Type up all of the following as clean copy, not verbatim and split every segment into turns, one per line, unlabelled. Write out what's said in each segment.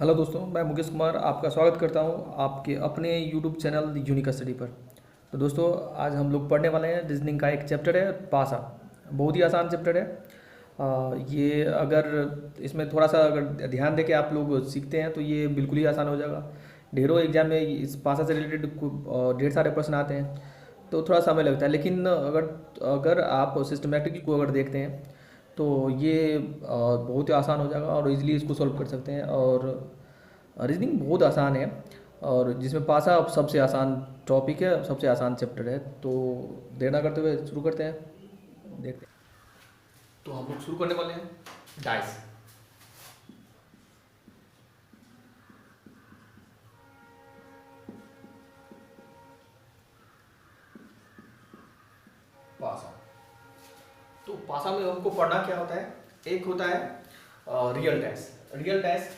Hello दोस्तों, मैं मुकेश कुमार आपका स्वागत करता हूं आपके अपने यूट्यूब चैनल यूनिक स्टडी पर। तो दोस्तों, आज हम लोग पढ़ने वाले हैं रीजनिंग का एक चैप्टर है पासा। बहुत ही आसान चैप्टर है। ये अगर इसमें थोड़ा सा अगर ध्यान देके आप लोग सीखते हैं तो ये बिल्कुल ही आसान हो जाएगा। ढेरों एग्जाम में इस पासा से रिलेटेड ढेर सारे प्रश्न आते हैं, तो थोड़ा समय लगता है। लेकिन अगर अगर आप सिस्टमेटिक को अगर देखते हैं तो ये बहुत ही आसान हो जाएगा और इजीली इसको सॉल्व कर सकते हैं। और रीजनिंग बहुत आसान है, और जिसमें पासा अब सबसे आसान टॉपिक है, सबसे आसान चैप्टर है। तो देर ना करते हुए शुरू करते हैं, देखते हैं। तो हम लोग शुरू करने वाले हैं डाइस। पासा, तो पासा में हमको पढ़ना क्या होता है। एक होता है रियल डाइस। रियल डाइस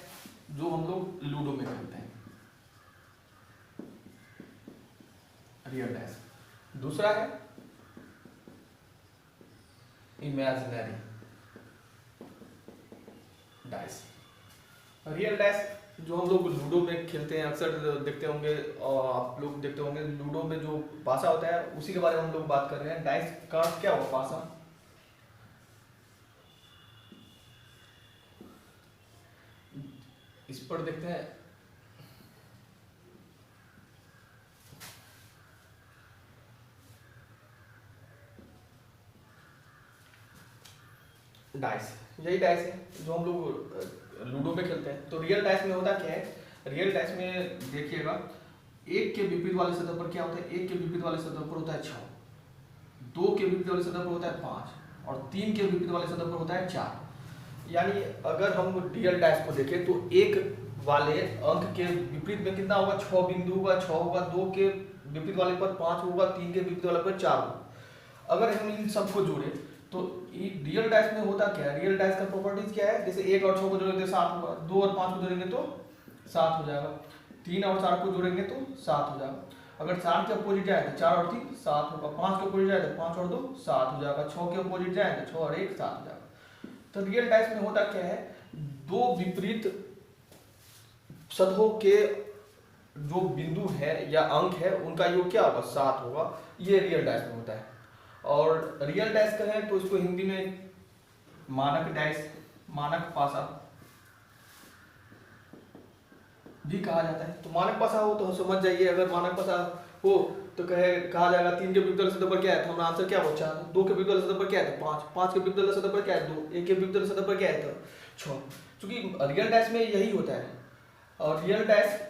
जो हम लोग लूडो में खेलते हैं, रियल डाइस। दूसरा है इमेजिनरी डाइस। रियल डाइस जो हम लोग लूडो में खेलते हैं, अक्सर देखते होंगे और आप लोग देखते होंगे लूडो में जो पासा होता है उसी के बारे में हम लोग बात कर रहे हैं। डाइस का क्या हुआ पासा। इस पर देखते हैं। डाइस, यही डाइस है जो हम लोग लूडो में खेलते हैं। तो रियल डाइस में होता क्या है। रियल डाइस में देखिएगा, एक के विपरीत वाले सतह पर क्या होता है। एक के विपरीत वाले सतह पर होता है 6, दो के विपरीत वाले सतह पर होता है 5, और तीन के विपरीत वाले सतह पर होता है 4। यानी अगर हम रियल डाइस को देखें तो एक वाले अंक के विपरीत में कितना होगा, 6 बिंदु होगा, 6 होगा। दो के विपरीत वाले पर 5 होगा, तीन के विपरीत वाले पर 4 होगा। अगर हम इन सबको जोड़े तो रियल डाइस में होता क्या है। रियल डाइस का प्रॉपर्टीज क्या है। जैसे 1 और 6 को जोड़ेंगे तो 7 होगा, 2 और 5 को जोड़ेंगे तो 7 हो जाएगा, 3 और 4 को जोड़ेंगे तो 7 हो जाएगा। अगर 4 के अपोजिट जाए तो 4 और 3 7 होगा, 5 के अपोजिट जाए तो 5 और 2 7 हो जाएगा, 6 के अपोजिट जाए तो 6 और 1 7 हो जाएगा। तो रियल डाइस में होता क्या है, दो विपरीत सतहों के जो बिंदु है या अंक है उनका योग क्या होगा, 7 होगा। ये रियल डाइस में होता है। और रियल डाइस कहें तो इसको हिंदी में मानक डाइस, मानक पासा भी कहा जाता है। तो मानक पासा हो तो समझ जाइए, अगर मानक पासा हो तो कहा जाएगा 3 के विपरीत वाले सतह पर क्या है, तो हमारा आंसर क्या बचा। 2 के विपरीत वाले सतह पर क्या है तो 5, 5 के विपरीत वाले सतह पर क्या है 2, 1 के विपरीत वाले सतह पर क्या है तो 6। क्योंकि रियल डाइस में यही होता है। और रियल डाइस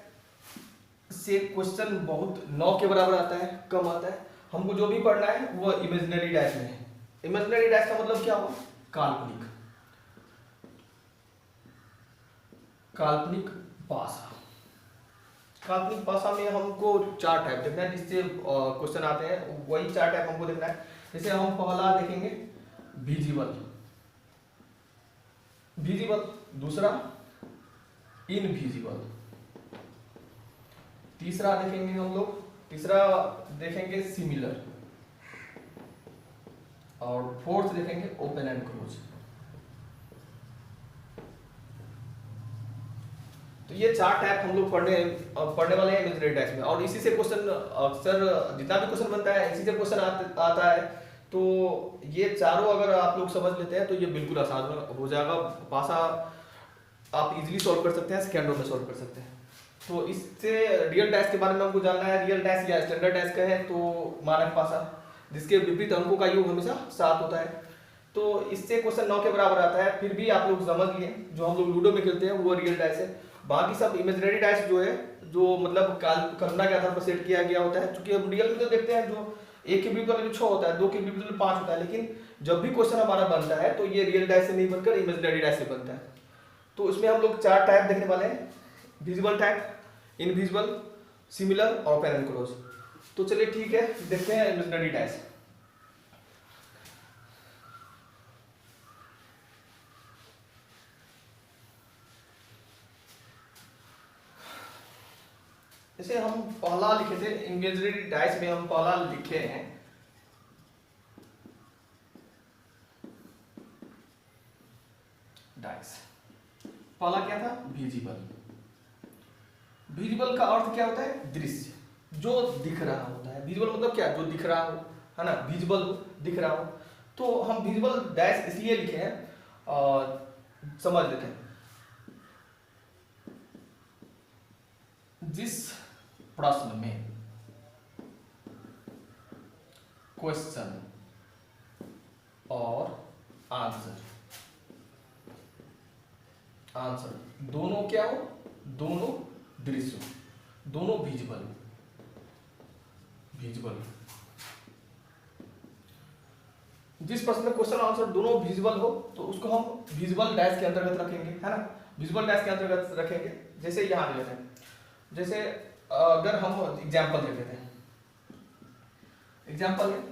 से क्वेश्चन बहुत 9 के बराबर आता है, कम आता है। हमको जो भी पढ़ना है वो इमेजिनरी डाइस में है। इमेजिनरी डाइस का मतलब क्या हुआ, काल्पनिक, काल्पनिक पासा। काल्पनिक पासा में हमको 4 टाइप देखना है जिससे क्वेश्चन आते हैं, वही 4 टाइप हमको देखना है। जैसे हम पहला देखेंगे विजिबल, विजिबल। दूसरा इनविजिबल। तीसरा देखेंगे हम लोग, तीसरा देखेंगे सिमिलर। और फोर्थ देखेंगे ओपन एंड क्लोज। तो ये 4 टाइप हम लोग पढ़ने वाले हैं इमेजिनरी डाइस में। और इसी से क्वेश्चन अक्सर जितना भी क्वेश्चन बनता है इसी से क्वेश्चन आता है। तो ये चारों अगर आप लोग समझ लेते हैं तो ये बिल्कुल आसान हो जाएगा। पासा आप इजीली सॉल्व कर सकते हैं, सेकेंडों में सॉल्व कर सकते हैं। तो इससे रियल डाइस के बारे में हमको जानना है। रियल डाइस या स्टैंडर्ड डाइस का है तो मानक पासा, जिसके विपरीत अंकों का योग हमेशा 7 होता है। तो इससे क्वेश्चन 9 के बराबर आता है। फिर भी आप लोग समझ लिए, जो हम लोग लूडो में खेलते हैं वो रियल डाइस है। बाकी सब इमेजिनरी डाइस जो है, जो मतलब कल्पना के आधार पर सेट किया गया होता है। क्योंकि हम रियल में तो देखते हैं जो एक के विपरीत वाले में 6 होता है, 2 के विपरीत वाले 5 होता है। लेकिन जब भी क्वेश्चन हमारा बनता है तो ये रियल डाइस से नहीं बनकर इमेजिनरी डाइस से बनता है। तो इसमें हम लोग 4 टाइप देखने वाले हैं, विजिबल टाइप, इनविजिबल, सिमिलर और ओपन एंड क्लोज। तो चलिए ठीक है, देखते हैं इमेजिनरी डाइस। जैसे हम पहला लिखे थे इमेजिनरी डाइस में, हम पहला लिखे हैं डाइस। पहला क्या था, विजिबल। विजुअल का अर्थ क्या होता है? दृश्य, जो दिख रहा होता है। विजुअल मतलब क्या? जो दिख रहा हो, है ना, विजुअल दिख रहा हो। तो हम विजुअल डैश इसलिए लिखे हैं और समझ लेते हैं। जिस प्रश्न में क्वेश्चन और आंसर दोनों क्या हो? दोनों दृश्य, दोनों विजुअल। जिस प्रश्न में क्वेश्चन आंसर दोनों विजुअल हो तो उसको हम विजुअल डैश के अंतर्गत रखेंगे, है ना, विजुअल डैश के अंतर्गत रखेंगे। जैसे यहाँ दे लेते हैं, जैसे अगर हम एग्जाम्पल दे देते हैं, एग्जाम्पल है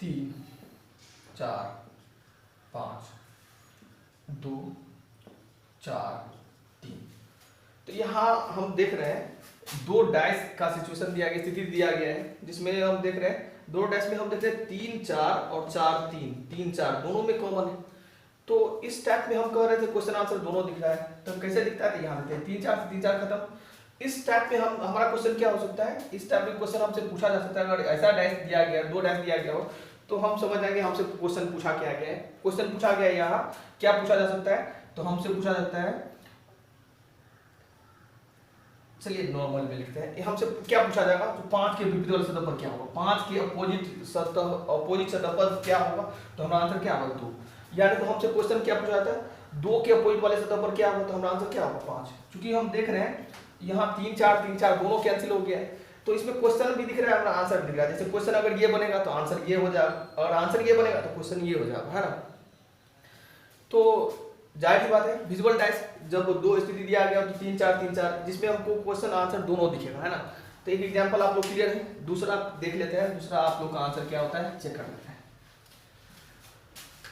3 4 5 2 4 3। तो यहाँ हम देख रहे हैं दो डैश का सिचुएशन दिया गया, स्थिति दिया गया है, जिसमें हम देख रहे हैं दो डैश में हम देख रहे हैं 3 4 और 4 3, 3 4 दोनों में कॉमन है। तो इस टाइप में हम कह रहे थे क्वेश्चन आंसर दोनों दिख रहा है, तो कैसे दिखता है? यहाँ देखते हैं 3 4 से 3 4 खत्म। इस टाइप में हम हमारा क्वेश्चन क्या हो सकता है? इस टाइप में क्वेश्चन हमसे पूछा जा सकता है। अगर ऐसा डैश दिया गया, दो डैश दिया गया हो, तो हम समझ जाएंगे हमसे क्वेश्चन पूछा क्या गया है। क्वेश्चन पूछा गया है, यहाँ क्या पूछा जा सकता है? तो हमसे पूछा जाता है, चलिए नॉर्मल में लिखते हैं, हमसे क्या पूछा जाएगा? तो 5 के विपरीत वाले सतह पर क्या होगा? 5 के अपोजिट सतह पर क्या होगा? तो हमारा आंसर क्या होगा? 2। यानी तो हमसे क्वेश्चन क्या पूछा जाता है? 2 के अपोजिट वाले सतह पर क्या होगा? तो हमारा आंसर क्या होगा? 5। क्योंकि हम देख रहे हैं यहाँ 3 4 दोनों कैंसिल हो गया है, तो इसमें क्वेश्चन भी दिख रहा है, हमारा आंसर भी दिख रहा है। जैसे क्वेश्चन अगर ये बनेगा तो आंसर ये हो जाएगा, और आंसर ये बनेगा तो क्वेश्चन ये हो जाएगा, है ना। तो जाहिर सी बात है विजुअल डैश जब दो स्थिति दिया गया तो 3 4 जिसमें हमको क्वेश्चन आंसर दोनों दिखेगा, है ना। तो एक एग्जांपल आप लोग क्लियर है, दूसरा देख लेते हैं, दूसरा आप लोग का आंसर क्या होता है चेक कर लेते हैं।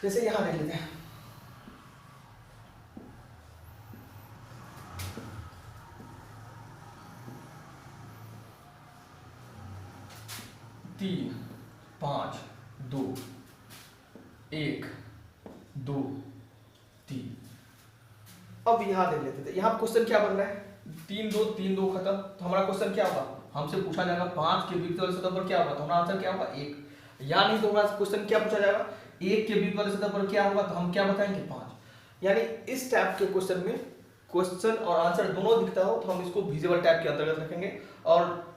जैसे यहाँ देख लेते हैं, तीन 5 2 1 2 3। अब यहाँ देख लेते थे, यहाँ क्वेश्चन क्या बन रहा है? 3 2 खत्म। तो हमारा क्वेश्चन क्या होगा? हमसे पूछा जाएगा 5 के विपरीत वाले सतह पर क्या होगा? तो हमारा आंसर क्या होगा? 1। या नहीं तो हमारा क्वेश्चन क्या पूछा जाएगा? 1 के विपरीत वाले सतह पर क्या होगा? तो हम क्या बताएंगे? 5। यानी इस टाइप के क्वेश्चन में क्वेश्चन और आंसर दोनों दिखता हो तो हम इसको विजुअल टाइप के अंतर्गत रखेंगे और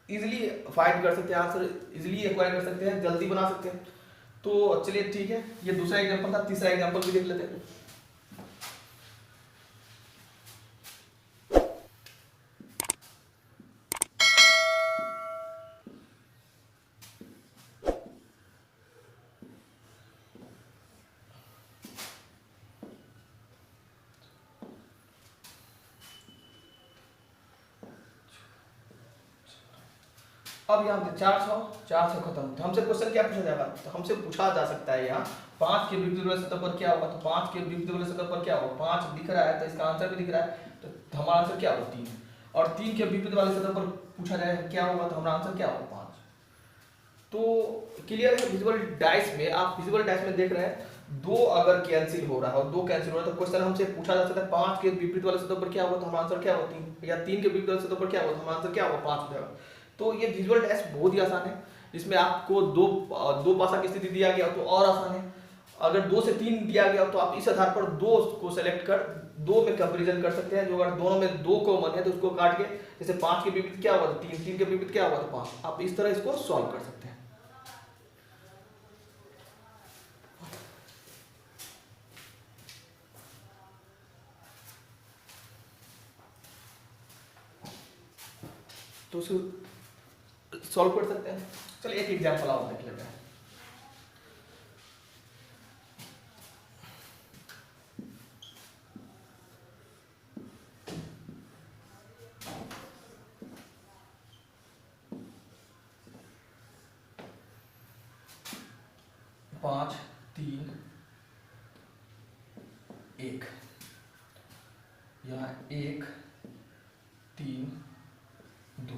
इजिली फाइंड कर सकते हैं, आंसर इजिली एक्वायर कर सकते हैं, जल्दी बना सकते हैं। तो चलिए ठीक है, ये दूसरा एग्जाम्पल था। तीसरा एग्जाम्पल भी देख लेते हैं। अब यहाँ पे 4 6 खत्म। तो हमसे क्वेश्चन क्या पूछा जाएगा? तो हमसे पूछा जा सकता है यहाँ 5 के विपरीत वाले सतह पर क्या होगा? तो 5 के विपरीत वाले सतह पर क्या होगा? 5 दिख रहा है तो इसका आंसर भी दिख रहा है, तो हमारा आंसर क्या होगा? 3। और 3 के विपरीत वाले सतह पर पूछा जाए क्या होगा? तो हमारा आंसर क्या होगा? 5। तो क्लियर है। विजुअल डाइस में आप विजुअल डाइस में देख रहे हैं, दो अगर कैंसिल हो रहा है और दो कैंसिल हो रहा है तो क्वेश्चन हमसे पूछा जा सकता है 5 के विपरीत वाले सतह पर क्या होगा? तो हमारा आंसर क्या होगा? 3। या 3 के विपरीत वाले सतह पर क्या होगा? तो हमारा आंसर क्या होगा? 5 हो जाएगा। तो ये विजुअल टेस्ट बहुत ही आसान है। इसमें आपको दो पासा की स्थिति दिया गया तो और आसान है। अगर 2 से 3 दिया गया तो आप इस आधार पर 2 को सेलेक्ट कर 2 में कंपैरिजन कर सकते हैं। जो अगर दोनों में 2 कॉमन है तो उसको काट के, जैसे 5 के विपरीत क्या होगा? 3, 3 के विपरीत क्या होगा? तो 5। आप इस तरह इसको सॉल्व कर सकते हैं। तो उसको सॉल्व कर सकते हैं। चलिए एक एग्जांपल और देख लेते हैं। पाँच 3 1, यहाँ 1 3 2।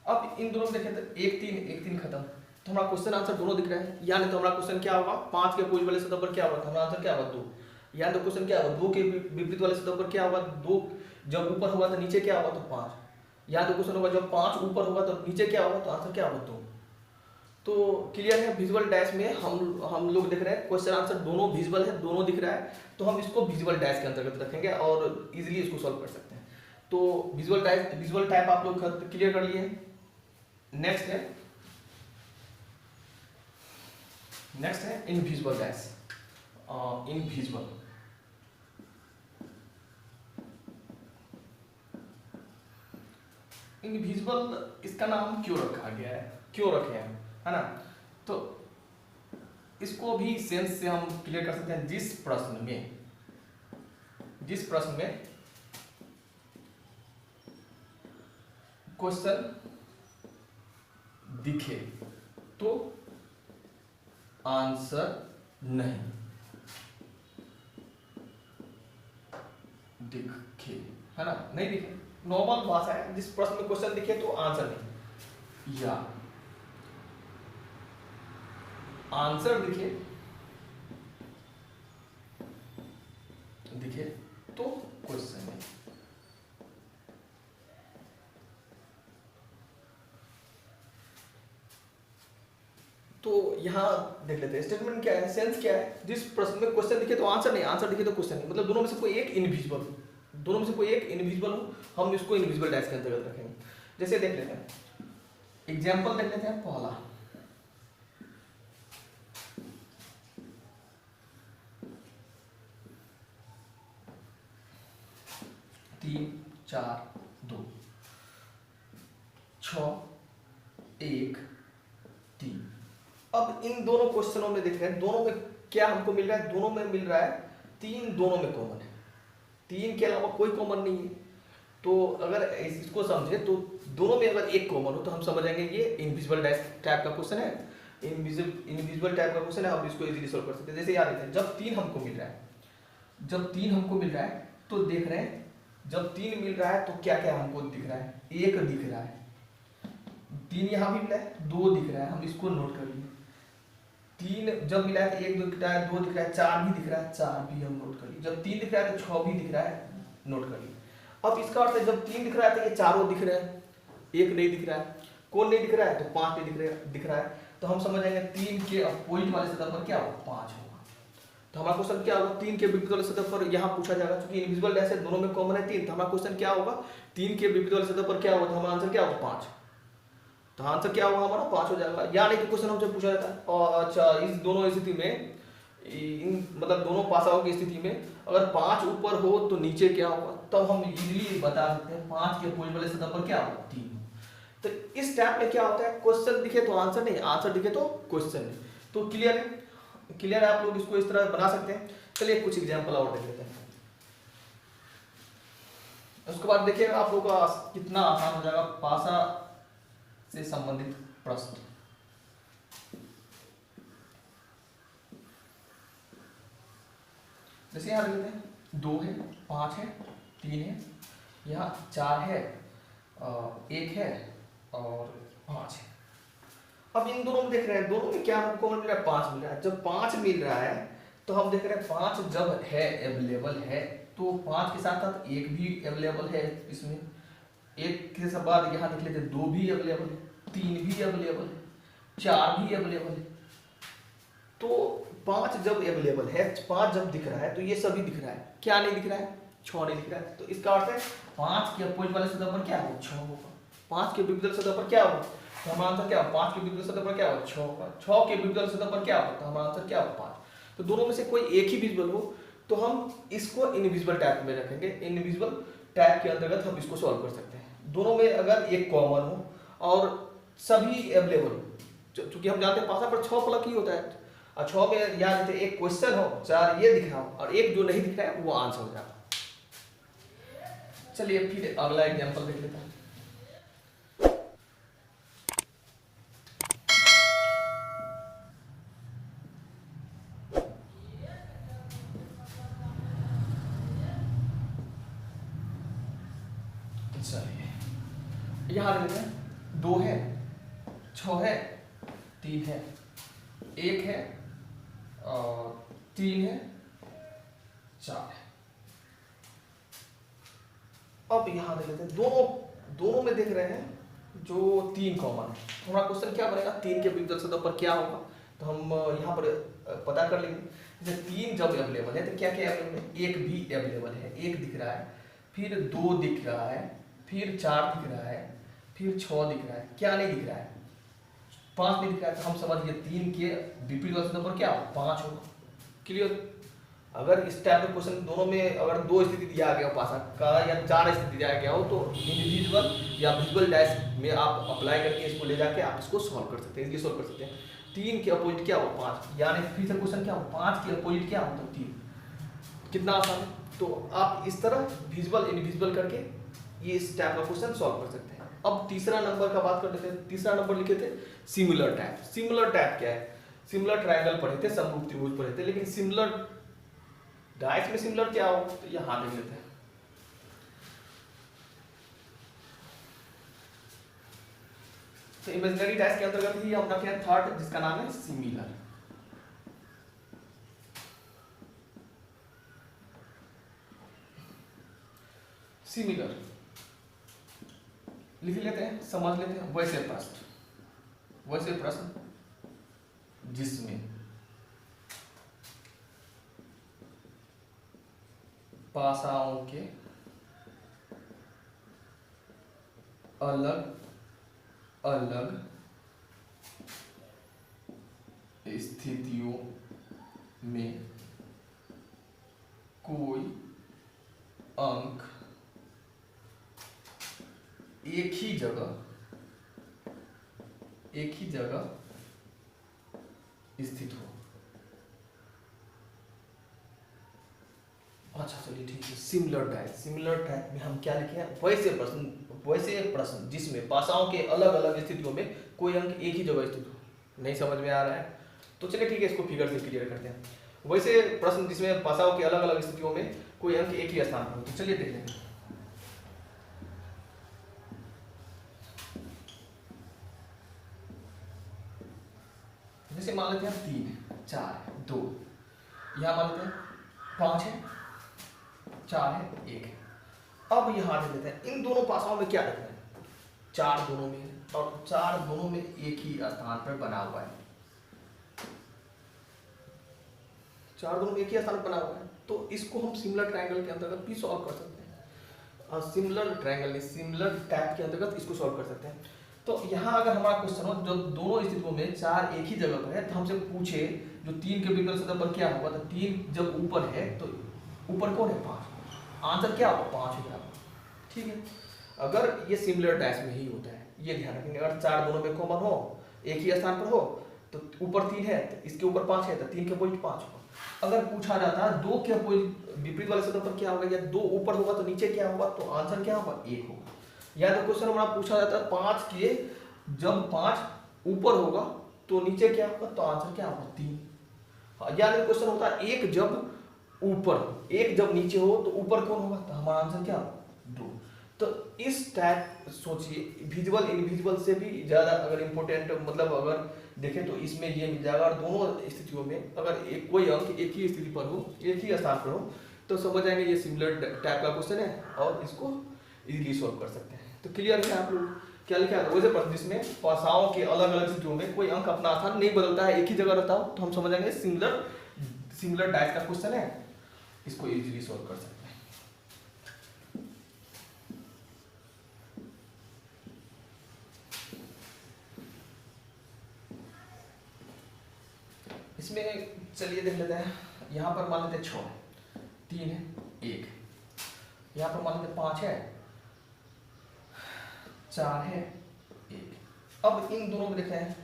अब इन दोनों में देखें तो 1 3 खत्म, तो हमारा क्वेश्चन आंसर दोनों दिख रहे हैं। यानी तो हमारा क्वेश्चन क्या होगा, 5 के अपोजिट वाले सतह पर क्या होगा, तो हमारा आंसर क्या होगा 2। यानी तो क्वेश्चन क्या होगा, 2 के विपरीत वाले सतह पर क्या होगा 2, जब ऊपर होगा तो नीचे क्या होगा तो 5। या तो क्वेश्चन होगा जब 5 ऊपर होगा तो नीचे क्या होगा, तो आंसर क्या होगा 2। तो क्लियर है, विजुअल डैश में हम लोग देख रहे हैं क्वेश्चन आंसर दोनों विजुअल है, दोनों दिख रहा है, तो हम इसको विजुअल डैश के अंतर्गत रखेंगे और इजीली इसको सॉल्व कर सकते हैं। तो विजुअल टाइप आप लोग क्लियर कर लिए। नेक्स्ट है इनविजिबल डैश। इनविजिबल इसका नाम क्यों रखा गया है, क्यों रखे हैं, है ना। तो इसको भी सेंस से हम क्लियर कर सकते हैं। जिस प्रश्न में क्वेश्चन दिखे तो आंसर नहीं दिखे, है ना, नहीं दिखे, नॉर्मल भाषा है। जिस प्रश्न में क्वेश्चन दिखे तो आंसर नहीं, या आंसर दिखे तो क्वेश्चन नहीं। तो यहां देख लेते हैं स्टेटमेंट क्या है, सेंस क्या है। जिस प्रश्न में क्वेश्चन दिखे तो आंसर नहीं, आंसर दिखे तो क्वेश्चन नहीं, मतलब दोनों में से कोई एक इनविजिबल हो, हम इसको इनविजिबल डैश के अंतर्गत रखेंगे। जैसे देख लेते हैं एग्जाम्पल, देख लेते हैं पहला। तीन 4 2 6 1 3। अब इन दोनों क्वेश्चनों में देख रहे हैं, दोनों में क्या हमको मिल रहा है, दोनों में मिल रहा है 3, दोनों में कॉमन है, 3 के अलावा कोई कॉमन नहीं है। तो अगर इसको समझे तो दोनों में अगर एक कॉमन हो तो हम समझ जाएंगे ये इनविजिबल टाइप का क्वेश्चन है, इनविजिबल टाइप का क्वेश्चन है। हम इसको इजीली सॉल्व कर सकते हैं। जैसे याद रखते हैं, जब 3 हमको मिल रहा है तो देख रहे हैं, जब 3 मिल रहा है तो क्या क्या हमको दिख रहा है, 1 दिख रहा है, 3 यहाँ भी मिला है, 2 दिख रहा है, हम इसको नोट कर लिए। 3 जब मिला है तो 1 दिख रहा है, 2 दिख रहा है, 4 भी दिख रहा है, 4 भी हम नोट कर लिए। जब 3 दिख रहा है तो 6 भी दिख रहा है, नोट कर लिए। अब इसका अर्थ है जब 3 दिख रहा है तो ये चारों दिख रहे हैं, 1 नहीं दिख रहा है। कौन नहीं दिख रहा है, तो 5 नहीं दिख रहा है। तो हम समझ जाएंगे 3 के अपोजिट वाले सतह पर क्या होगा, 5 होगा। तो हमारा क्वेश्चन क्या होगा, 3 के विपरीत वाले सतह पर यहाँ पूछा जाएगा, क्योंकि इनविजिबल डैश है, दोनों में कॉमन है 3। तो हमारा क्वेश्चन क्या होगा, 3 के विपरीत वाले सतह पर क्या होगा, तो हमारा आंसर क्या होगा 5। तो आंसर क्या होगा हमारा 5 हो जाएगा। या नहीं तो क्वेश्चन हमसे पूछा जाता है और अच्छा इस दोनों स्थिति में, मतलब दोनों पासाओं की स्थिति में अगर 5 ऊपर हो तो नीचे क्या होगा, तब हम इजीली बता सकते हैं 5 के अपोजिट वाले सतह पर क्या होगा 3। तो इस टाइप में क्या होता है, क्वेश्चन दिखे तो आंसर नहीं, आंसर दिखे तो क्वेश्चन नहीं। तो क्लियर है, आप लोग इसको इस तरह बना सकते हैं। चलिए कुछ एग्जांपल और देख लेते हैं, उसके बाद देखिएगा आप लोगों का कितना आसान हो जाएगा पासा से संबंधित प्रश्न। जैसे यहाँ लेते हैं 2 है, 5 है, 3 है, यहाँ 4 है, 1 है और 5 है। अब इन दोनों में देख रहे हैं, दोनों में क्या हमको मिल रहा है, 5 मिल रहा है। जब 5 मिल रहा है तो हम देख रहे हैं 5 जब है अवेलेबल है तो 5 के साथ साथ 1 भी अवेलेबल है। इसमें 1 के बाद यहाँ देख लेते हैं 2 भी अवेलेबल है, 3 भी अवेलेबल है, 4 भी अवेलेबल है। तो 5 जब अवेलेबल है, 5 जब दिख रहा है तो ये सभी दिख रहा है, क्या नहीं दिख रहा है, 6 नहीं दिख रहा है। तो इसका अर्थ है 5 के अपोजिट वाले सतह पर क्या होगा, 6 होगा। 5 के विपरीत सतह पर क्या होगा, तो हमारा आंसर क्या होगा, 5 के विपरीत सतह पर क्या होगा 6 होगा। 6 के विपरीत सतह पर क्या होगा, तो हमारा आंसर क्या होगा 5। तो दोनों में से कोई एक ही विजिबल हो तो हम इसको इनविजिबल टाइप में रखेंगे। इनविजिबल टाइप के अंतर्गत हम इसको सॉल्व कर सकते हैं। दोनों में अगर एक कॉमन हो और सभी अवेलेबल हो, चूंकि हम जानते हैं पासा पर 6 फलक ही होता है, और 6 में याद रखते एक क्वेश्चन हो, 4 ये दिख रहा हो और एक जो नहीं दिख रहा है वो आंसर हो जाता। चलिए फिर अगला एग्जांपल देख लेते हैं। चलिए यहाँ देख लेते हैं, 2 है, 6 है, 3 है, 1 है और 3 है, 4 है। अब यहाँ देख लेते हैं, दोनों में देख रहे हैं जो 3 कॉमन है। हमारा क्वेश्चन क्या बनेगा, 3 के विपरीत सतह पर क्या होगा, तो हम यहाँ पर पता कर लेंगे। जैसे 3 जब अवेलेबल है तो क्या क्या अवेलेबल है, 1 भी अवेलेबल है, 1 दिख रहा है, फिर 2 दिख रहा है, फिर 4 दिख रहा है, फिर 6 दिख रहा है, क्या नहीं दिख रहा है, 5 नहीं दिख रहा है। तो हम समझ गए 3 के विपरीत सतह पर क्या होगा, 5 होगा। क्लियर। अगर इस टाइप के क्वेश्चन दोनों में अगर 2 स्थिति दिया गया हो पासा का या 4 स्थिति दिया गया हो, तो इंडिविजुअल या विजुअल डैश में आप अप्लाई करके इसको ले जाके आप इसको सॉल्व कर सकते हैं, इसलिए सॉल्व कर सकते हैं। 3 के अपोजिट क्या हो, 5, यानी फिर से क्वेश्चन क्या हो, 5 के अपोजिट क्या हो, तो 3। कितना आसान है। तो आप इस तरह विजुअल इनविजुअल करके ये इस टाइप का क्वेश्चन सॉल्व कर सकते हैं। अब तीसरा नंबर का बात कर लेते हैं। तीसरा नंबर लिखे थे सिमिलर टाइप। सिमिलर टाइप क्या है, सिमिलर ट्रायंगल पढ़े थे, समरूप त्रिभुज पढ़े थे, लेकिन सिमिलर डायस में सिमिलर क्या हो, तो यहां देख लेते हैं। तो इमेजिनरी डायस के अंतर्गत ही हम रखे हैं थर्ड, जिसका नाम है सिमिलर। सिमिलर लिख लेते हैं, समझ लेते हैं। वैसे प्रश्न जिसमें पासाओं के अलग अलग स्थितियों में कोई अंक एक ही जगह स्थित हो। अच्छा चलिए ठीक है। सिमिलर टाइप में हम क्या लिखे हैं, वैसे प्रश्न जिसमें पासाओं के अलग अलग स्थितियों में कोई अंक एक ही जगह स्थित हो। नहीं समझ में आ रहा है तो चलिए ठीक है, इसको फिगर से क्लियर करते हैं। वैसे प्रश्न जिसमें पासाओं के अलग अलग स्थितियों में कोई अंक एक ही स्थान पर हो। तो चलिए देख लेंगे। जैसे मान लेते हैं 3 4 2, यहां मान लेते हैं 5 है, 4 है, 1 है। अब यहां दे देते हैं इन दोनों पासाओं में क्या रखना है, 4 दोनों में, और 4 दोनों में एक ही स्थान पर बना हुआ है। 4 दोनों में एक ही स्थान पर बना हुआ है, तो इसको हम सिमिलर ट्रायंगल के अंतर्गत भी सॉल्व कर सकते हैं। सिमिलर ट्रायंगल नहीं, सिमिलर टाइप के अंतर्गत इसको सॉल्व कर सकते हैं। तो यहाँ अगर हमारा क्वेश्चन हो जो दोनों स्थितियों में 4 एक ही जगह पर है, तो हमसे पूछे जो 3 के विकल्प सतह पर क्या होगा, तो 3 जब ऊपर है तो ऊपर कौन है, 5, आंसर क्या होगा, 5 हो जाएगा। ठीक है। अगर ये सिमिलर डैश में ही होता है, ये ध्यान रखेंगे। अगर 4 दोनों में कॉमन हो, एक ही स्थान पर हो, तो ऊपर 3 है तो इसके ऊपर 5 है, तो 3 के अपोजिट 5 होगा। अगर पूछा जाता है 2 के अपोजिट विपरीत वाले सतह पर क्या होगा, या 2 ऊपर होगा तो नीचे क्या होगा, तो आंसर क्या होगा, 1 होगा। या तो क्वेश्चन हमारा पूछा जाता है 5 के जब 5 ऊपर होगा तो नीचे क्या होगा, तो आंसर क्या होगा, 3। या क्वेश्चन होता है 1 जब ऊपर, 1 जब नीचे हो तो ऊपर कौन होगा, तो हमारा आंसर क्या होगा, 2। तो इस टाइप सोचिए, विजुअल इनविजुअल से भी ज्यादा अगर इम्पोर्टेंट मतलब अगर देखें तो इसमें ये मिल जाएगा। और दोनों स्थितियों में अगर एक कोई अंक एक ही स्थिति पर हो, एक ही स्थान पर हो, तो समझ जाएंगे ये सिमिलर टाइप का क्वेश्चन है और इसको इजीली सॉल्व कर सकते हैं। तो क्लियर है आप लोग, क्या लिखा है, वैसे प्रश्न जिसमें पासाओं के अलग अलग स्थितियों में कोई अंक अपना स्थान नहीं बदलता है, एक ही जगह रहता हो, तो हम समझ जाएंगे सिमिलर टाइप का क्वेश्चन है, इसको इजीली सॉल्व कर सकते हैं। इसमें चलिए देख लेते हैं। यहाँ पर मान लेते 6 है, 3 है, 1 है। यहाँ पर मान लेते 5 है, 4 है, 1। अब इन दोनों में देख रहे हैं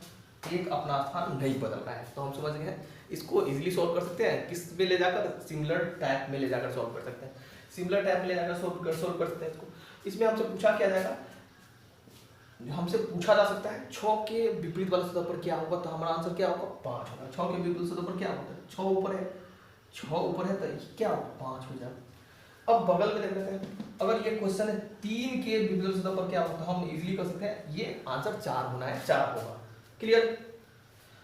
एक अपना स्थान नहीं बदल रहा है, तो हम समझ गए इसको इजीली सॉल्व कर सकते हैं। किस में ले जाकर, सिमिलर टाइप में ले जाकर सॉल्व कर सकते हैं। सिमिलर टाइप में ले जाकर सॉल्व कर सकते हैं इसको। इसमें हमसे पूछा क्या जाएगा, हमसे पूछा जा सकता है 6 के विपरीत वाले सतह पर क्या होगा, तो हमारा आंसर क्या होगा, 5 होगा। 6 के विपरीत सतह पर क्या होगा, 6 ऊपर है, 6 ऊपर है तो क्या होगा, 5 हो जाएगा। अब बगल में देख लेते हैं अगर ये क्वेश्चन है 3 के विपरीत वाली सतह पर क्या होगा, हम इजीली कर सकते हैं ये आंसर 4 होना है, 4 होगा। क्लियर?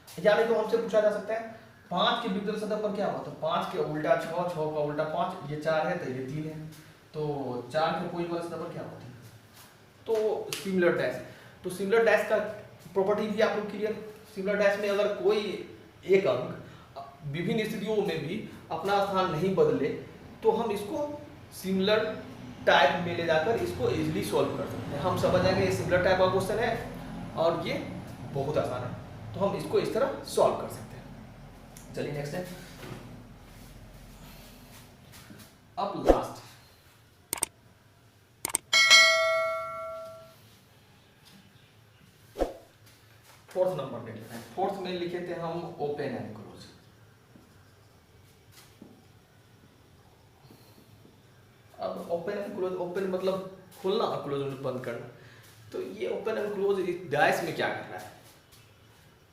यानी तो हमसे पूछा जा सकता है 5 के विपरीत वाली सतह पर क्या होगा, तो 5 के उल्टा 6, 6 का उल्टा 5, ये 4 है तो ये 3 है, तो 4 के कोई वाली सतह पर क्या होगा, तो सिमिलर डैश। तो सिमिलर डैश का प्रॉपर्टी भी आप लोग क्लियर। सिमिलर डैश में अगर कोई एक अंक विभिन्न स्थितियों में भी अपना स्थान नहीं बदले तो हम इसको सिमिलर टाइप में ले जाकर इसको इजीली सॉल्व कर सकते हैं। हम समझ जाएंगे ये सिमिलर टाइप का क्वेश्चन है और ये बहुत आसान है, तो हम इसको इस तरह सॉल्व कर सकते हैं। चलिए नेक्स्ट है, अब लास्ट फोर्थ नंबर देख लेते हैं। फोर्थ में लिखे थे हम ओपन एंड क्लोज। अब ओपन एंड क्लोज, ओपन मतलब खोलना और क्लोज मतलब बंद करना। तो ये ओपन एंड क्लोज डैश में क्या कर रहा है,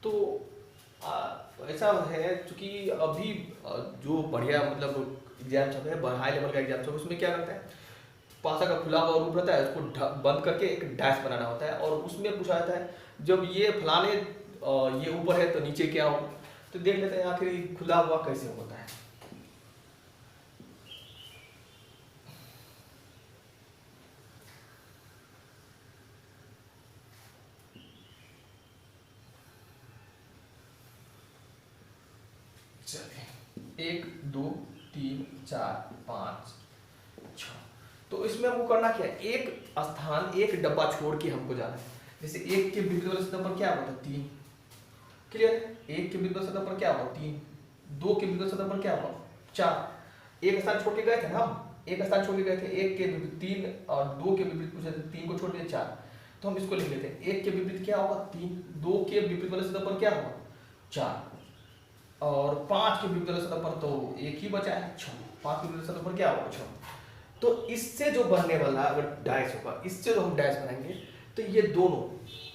तो ऐसा है चूंकि अभी जो बढ़िया मतलब एग्जाम सब है, हाई लेवल का एग्जाम सब, उसमें क्या करता है पासा का खुला हुआ रूप रहता है, उसको बंद करके एक डैश बनाना होता है और उसमें पूछा जाता है जब ये फलाने ये ऊपर है तो नीचे क्या होगा। तो देख लेते हैं आखिर खुला हुआ कैसे होता है। चलिए 1 2 3 4 5 6, तो इसमें हमको करना क्या है, एक स्थान एक डब्बा छोड़ के हमको जाना है। जैसे 1 के विपरीत वाले सतह पर क्या होता है 3, क्लियर है। 1 के विपरीत सतह पर क्या होगा 3, 2 के विपरीत सतह पर क्या होगा 4। एक स्थान छोड़ के गए थे ना हम, एक स्थान छोड़ के गए थे, 1 के विपरीत 3 और 2 के विपरीत पूछे थे, 3 को छोड़ दिया 4, तो हम इसको लिख लेते हैं 1 के विपरीत क्या होगा 3, 2 के विपरीत वाले सतह पर क्या होगा 4 और 5 के विपरीत वाले सतह पर तो एक ही बचा है 6, 5 के विपरीत सतह पर क्या होगा 6। तो इससे जो बनने वाला अगर डैश होगा, इससे जो हम डैश बनाएंगे तो ये दोनों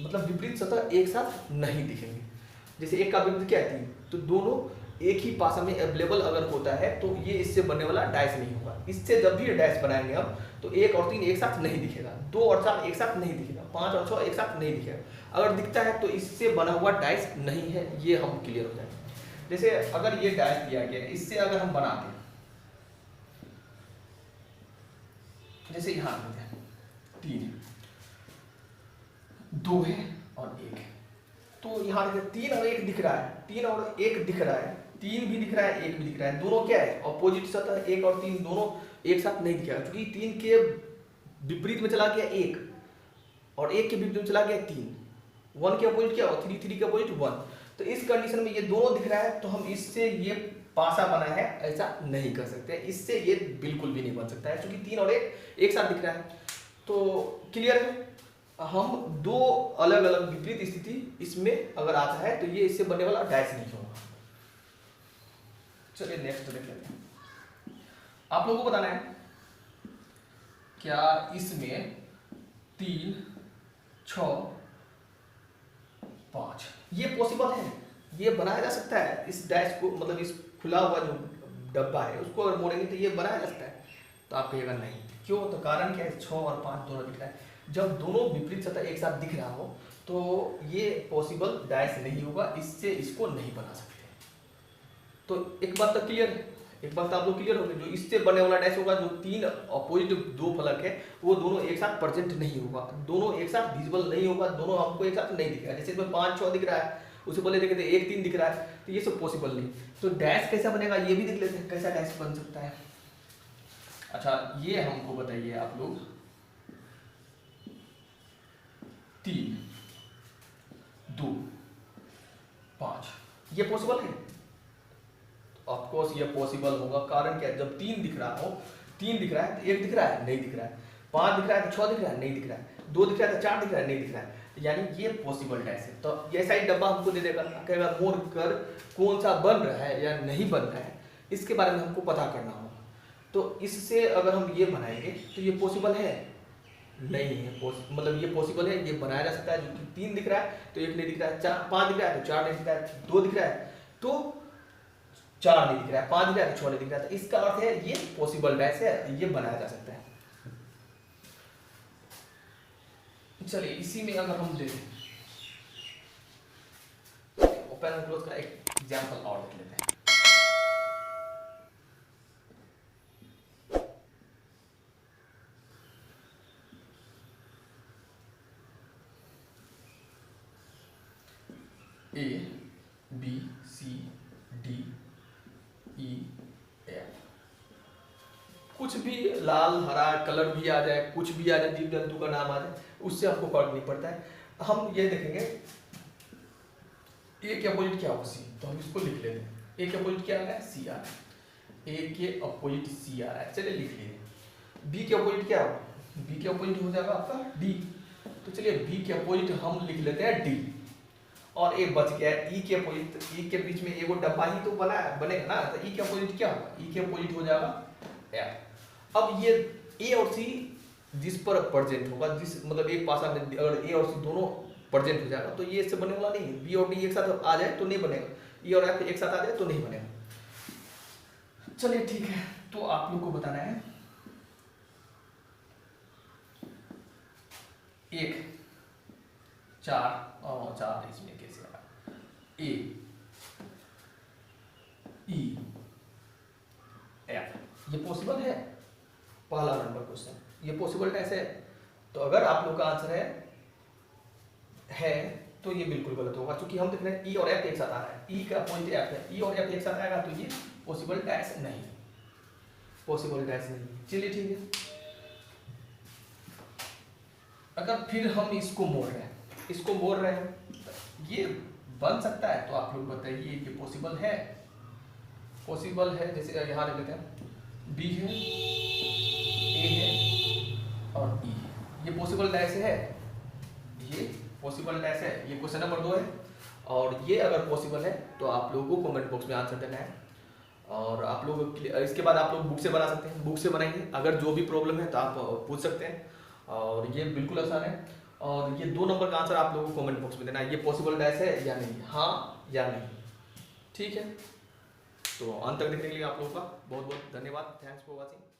मतलब विपरीत सतह एक साथ नहीं दिखेंगे। जैसे एक का विपरीत क्या है 3, तो दोनों एक ही पासा में अवेलेबल अगर होता है तो ये इससे बनने वाला डैश नहीं होगा। इससे जब भी डैश बनाएंगे हम तो 1 और 3 एक साथ नहीं दिखेगा, 2 और 4 एक साथ नहीं दिखेगा, 5 और 6 एक साथ नहीं दिखेगा। अगर दिखता है तो इससे बना हुआ डैश नहीं है, ये हम क्लियर हो जाएंगे। जैसे अगर ये डैश दिया गया है, इससे अगर हम बनाते हैं, जैसे यहाँ 3 2 है और 1 है, तो यहाँ 3 और 1 दिख रहा है, 3 और 1 दिख रहा है, 3 भी दिख रहा है 1 भी दिख रहा है, दोनों क्या है ऑपोजिट सतह। 1 और 3 दोनों एक साथ नहीं दिखेगा क्योंकि 3 के विपरीत में चला गया 1 और 1 के विपरीत में चला गया 3, 1 के अपोजिट क्या होगा 3, 3 के अपोजिट 1। तो इस कंडीशन में ये दोनों दिख रहा है तो हम इससे ये पासा बना है ऐसा नहीं कर सकते, इससे ये बिल्कुल भी नहीं बन सकता है क्योंकि 3 और 1 एक साथ दिख रहा है। तो क्लियर है, हम दो अलग अलग विपरीत स्थिति इसमें अगर आता है तो ये इससे बनने वाला डैश नहीं होगा। चलिए नेक्स्ट देख लेते हैं। आप लोगों को बताना है क्या इसमें 3 6 5 ये पॉसिबल है, ये बनाया जा सकता है। इस डैश को मतलब इस खुला हुआ जो डब्बा है उसको अगर मोड़ेंगे तो ये बनाया जा सकता है। तो आप कहिएगा नहीं, क्यों, तो कारण क्या है 6 और 5 दोनों दिख रहा है। जब दोनों विपरीत सतह एक साथ दिख रहा हो तो ये पॉसिबल डैश नहीं होगा, इससे इसको नहीं बना सकते। तो एक बात तो क्लियर है, एक बात तो आप लोग क्लियर हो गए, जो इससे बनने वाला डैश होगा जो 3 अपोजिट 2 फलक है वो दोनों एक साथ प्रेजेंट नहीं होगा, दोनों एक साथ विजिबल नहीं होगा, दोनों हमको एक साथ नहीं दिखेगा। जैसे इसमें 5 6 दिख रहा है, उससे पहले देखे थे 1 3 दिख रहा है, तो ये सब पॉसिबल नहीं। तो डैश कैसा बनेगा ये भी देख लेते हैं, कैसा डैश बन सकता है। अच्छा ये हमको बताइए आप लोग 3 2 5 ये पॉसिबल है? ऑफ कोर्स ये पॉसिबल होगा, कारण क्या है जब 3 दिख रहा हो, 3 दिख रहा है तो 1 दिख रहा है नहीं दिख रहा है, 5 दिख रहा है तो 6 दिख रहा है नहीं दिख रहा है, 2 दिख रहा है तो 4 दिख रहा है नहीं दिख रहा है, यानी ये पॉसिबल डैश है। तो ऐसा ही डब्बा हमको दे देगा, कहेगा मोड़ कर कौन सा बन रहा है या नहीं बन रहा है, इसके बारे में हमको पता करना होगा। तो इससे अगर हम ये बनाएंगे तो ये पॉसिबल है नहीं है, मतलब ये पॉसिबल है, ये बनाया जा सकता है। जो 3 दिख रहा है तो 1 नहीं दिख रहा है, 5 दिख रहा है तो 4 नहीं दिख रहा है, 2 दिख रहा है तो 4 नहीं दिख रहा है, 5 दिख रहा है तो 6 नहीं दिख रहा है। तो इसका अर्थ है ये पॉसिबल डैश है, ये बनाया जा सकता है। चलिए इसी में अगर हम देखें ओपन एंड क्लोज का एक एग्जाम्पल और देख लेते हैं। A B C D E F, कुछ भी लाल हरा कलर भी आ जाए, कुछ भी आ जाए, जीव जंतु का नाम आ जाए, उससे हमको फर्क नहीं पड़ता है। हम ये देखेंगे ए के अपोजिट क्या होगा सी, तो हम इसको लिख लेते हैं। ए के अपोजिट क्या आ रहा है सी आ रहा है, ए के अपोजिट सी आ रहा है, चलिए लिख लीजिए। बी के अपोजिट क्या होगा, बी के अपोजिट हो जाएगा आपका डी, तो चलिए बी के अपोजिट हम लिख लेते हैं डी। और एक बच गया ई के अपोजिट, ई के बीच में एगो डब्बा ही तो बनेगा ना, तो ई के अपोजिट क्या होगा, ई के अपोजिट हो जाएगा एफ। अब ये ए और सी जिस पर प्रेजेंट होगा, जिस मतलब एक पासा में अगर ए और सी दोनों प्रेजेंट हो जाएगा तो ये इससे बने वाला नहीं है। बी और डी एक साथ आ जाए तो नहीं बनेगा, ई और एफ एक साथ आ जाए तो नहीं बनेगा। चलिए ठीक है, तो आप लोग को बताना है एक चार इसमें कैसे आया, ए ई एफ, ये पॉसिबल है, पहला नंबर क्वेश्चन, ये पॉसिबल कैसे है। तो अगर आप लोग का आंसर है तो ये बिल्कुल गलत होगा, क्योंकि हम देख रहे हैं ई और एफ एक साथ आ रहा है, ई का पॉइंट एफ है, ई और एफ एक साथ आएगा तो ये पॉसिबल डैश नहीं, पॉसिबल डैश नहीं। चलिए ठीक है, अगर फिर हम इसको मोड़ रहे हैं, इसको मोड़ रहे हैं, ये बन सकता है, तो आप लोग बताइए ये पॉसिबल है, पॉसिबल है। जैसे यहाँ लिख लेते हैं बी है, ए है और ई है, ये पॉसिबल डैश है, ये पॉसिबल डैश है, ये क्वेश्चन नंबर 2 है। और ये अगर पॉसिबल है तो आप लोगों को कमेंट बॉक्स में आंसर देना है। और आप लोग इसके बाद आप लोग बुक से बना सकते हैं, बुक से बनाएंगे, अगर जो भी प्रॉब्लम है तो आप पूछ सकते हैं, और ये बिल्कुल आसान है। और ये 2 नंबर का आंसर आप लोगों को कमेंट बॉक्स में देना है, ये पॉसिबल डैश है या नहीं, हाँ या नहीं, ठीक है। तो अंत तक देखने के लिए आप लोगों का बहुत बहुत धन्यवाद, थैंक्स फॉर वॉचिंग।